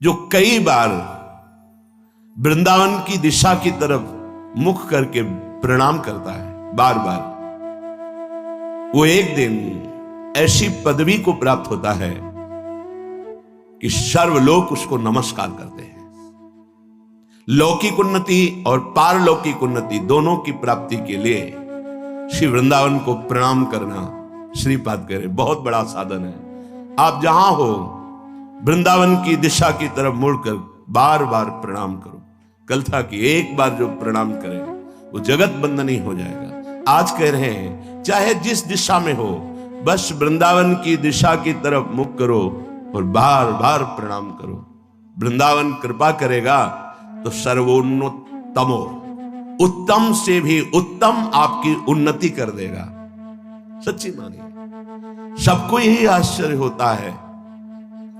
जो कई बार वृंदावन की दिशा की तरफ मुख करके प्रणाम करता है बार बार, वो एक दिन ऐसी पदवी को प्राप्त होता है कि सर्वलोक उसको नमस्कार करते हैं। लौकिक उन्नति और पारलौकिक उन्नति दोनों की प्राप्ति के लिए श्री वृंदावन को प्रणाम करना श्रीपाद कह रहे बहुत बड़ा साधन है। आप जहां हो वृंदावन की दिशा की तरफ मुड़कर बार बार प्रणाम करो। कल था कि एक बार जो प्रणाम करे वो जगत बंधनी हो जाएगा। आज कह रहे हैं चाहे जिस दिशा में हो, बस वृंदावन की दिशा की तरफ मुख करो और बार बार प्रणाम करो। वृंदावन कृपा करेगा तो सर्वोन्नतमो, उत्तम से भी उत्तम आपकी उन्नति कर देगा। सच्ची मानिए, सबको यही आश्चर्य होता है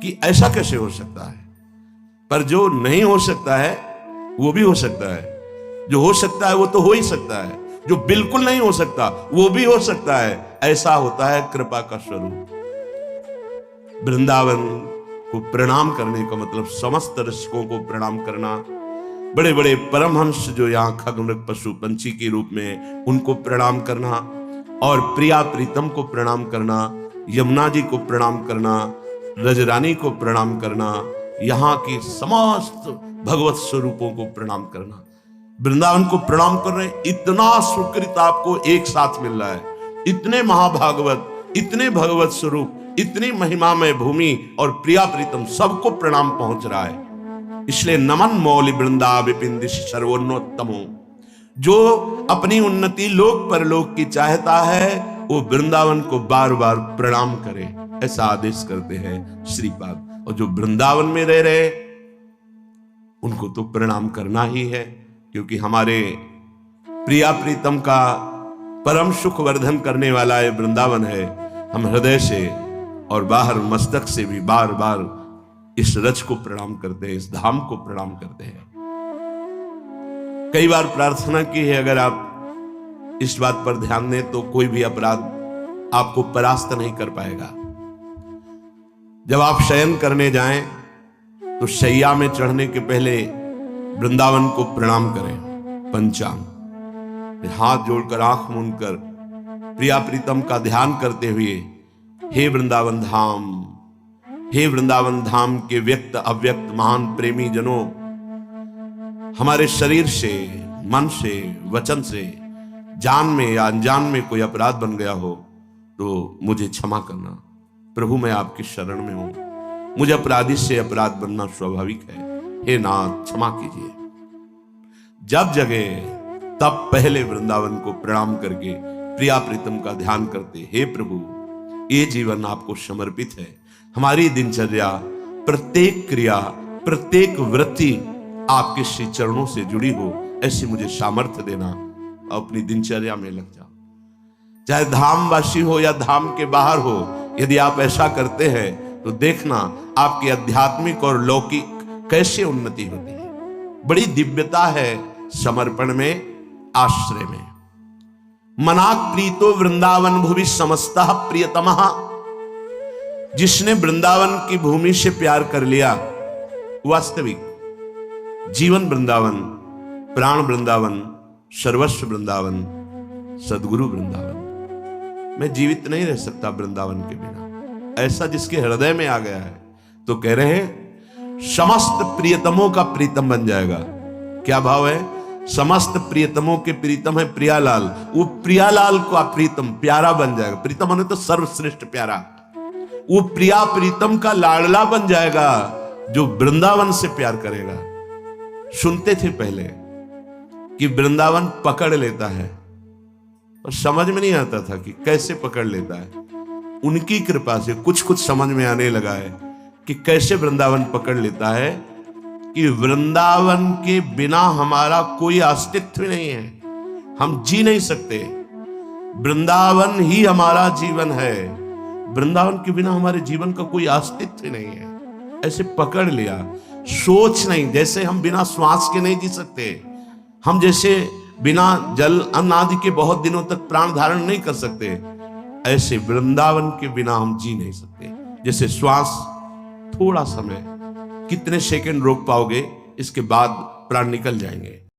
कि ऐसा कैसे हो सकता है, पर जो नहीं हो सकता है वो भी हो सकता है, जो हो सकता है वो तो हो ही सकता है, जो बिल्कुल नहीं हो सकता वो भी हो सकता है। ऐसा होता है कृपा का स्वरूप। वृंदावन को प्रणाम करने का मतलब समस्त रसिकों को प्रणाम करना, बड़े बड़े परमहंस जो यहाँ खगमृग पशु पंछी के रूप में उनको प्रणाम करना, और प्रिया प्रीतम को प्रणाम करना, यमुना जी को प्रणाम करना, रजरानी को प्रणाम करना, यहाँ की समस्त भगवत स्वरूपों को प्रणाम करना। वृंदावन को प्रणाम कर रहे हैं, इतना सुकृत आपको एक साथ मिल रहा है। इतने महाभागवत, इतने भगवत स्वरूप, इतनी महिमामय भूमि और प्रिया प्रीतम सबको प्रणाम पहुंच रहा है। इसलिए नमन मौलि वृंदा विपिन दिश सर्वोन्नतमो। जो अपनी उन्नति लोक परलोक की चाहता है वो वृंदावन को बार बार प्रणाम करे, ऐसा आदेश करते हैं श्रीपाद। और जो वृंदावन में रह रहे उनको तो प्रणाम करना ही है, क्योंकि हमारे प्रिया प्रीतम का परम सुख वर्धन करने वाला ये वृंदावन है। हम हृदय से और बाहर मस्तक से भी बार बार इस रज को प्रणाम करते हैं, इस धाम को प्रणाम करते हैं। कई बार प्रार्थना की है, अगर आप इस बात पर ध्यान दें तो कोई भी अपराध आपको परास्त नहीं कर पाएगा। जब आप शयन करने जाएं तो शैया में चढ़ने के पहले वृंदावन को प्रणाम करें, पंचांग, फिर हाथ जोड़कर आंख मूंद कर प्रिया प्रीतम का ध्यान करते हुए हे वृंदावन धाम, हे वृंदावन धाम के व्यक्त अव्यक्त महान प्रेमी जनों, हमारे शरीर से, मन से, वचन से, जान में या अनजान में कोई अपराध बन गया हो तो मुझे क्षमा करना। प्रभु मैं आपकी शरण में हूं, मुझे अपराधी से अपराध बनना स्वाभाविक है, हे नाथ क्षमा कीजिए। जब जगे तब पहले वृंदावन को प्रणाम करके प्रिया प्रीतम का ध्यान करते, हे प्रभु ये जीवन आपको समर्पित है। हमारी दिनचर्या, प्रत्येक क्रिया, प्रत्येक वृत्ति आपके श्री चरणों से जुड़ी हो, ऐसी मुझे सामर्थ्य देना। अपनी दिनचर्या में लग जाओ, चाहे धामवासी हो या धाम के बाहर हो। यदि आप ऐसा करते हैं तो देखना आपकी आध्यात्मिक और लौकिक कैसे उन्नति होती है। बड़ी दिव्यता है समर्पण में, आश्रय में। मनाक प्रीतो वृंदावन भूमि समस्तः प्रियतमः। जिसने वृंदावन की भूमि से प्यार कर लिया, वास्तविक जीवन वृंदावन, प्राण वृंदावन, सर्वस्व वृंदावन, सदगुरु वृंदावन। मैं जीवित नहीं रह सकता वृंदावन के बिना, ऐसा जिसके हृदय में आ गया है तो कह रहे हैं समस्त प्रियतमों का प्रीतम बन जाएगा। क्या भाव है? समस्त प्रियतमों के प्रीतम है प्रियालाल, वो प्रियालाल का प्रीतम प्यारा बन जाएगा। प्रीतम होने तो सर्वश्रेष्ठ प्यारा, वो प्रिया प्रीतम का लाडला बन जाएगा जो वृंदावन से प्यार करेगा। सुनते थे पहले कि वृंदावन पकड़ लेता है, और समझ में नहीं आता था कि कैसे पकड़ लेता है। उनकी कृपा से कुछ कुछ समझ में आने लगा है कि कैसे वृंदावन पकड़ लेता है, कि वृंदावन के बिना हमारा कोई अस्तित्व नहीं है, हम जी नहीं सकते। वृंदावन ही हमारा जीवन है, वृंदावन के बिना हमारे जीवन का कोई अस्तित्व नहीं है। ऐसे पकड़ लिया, सोच नहीं, जैसे हम बिना श्वास के नहीं जी सकते, हम जैसे बिना जल अन्न आदि के बहुत दिनों तक प्राण धारण नहीं कर सकते, ऐसे वृंदावन के बिना हम जी नहीं सकते। जैसे श्वास थोड़ा समय कितने सेकंड रोक पाओगे, इसके बाद प्राण निकल जाएंगे।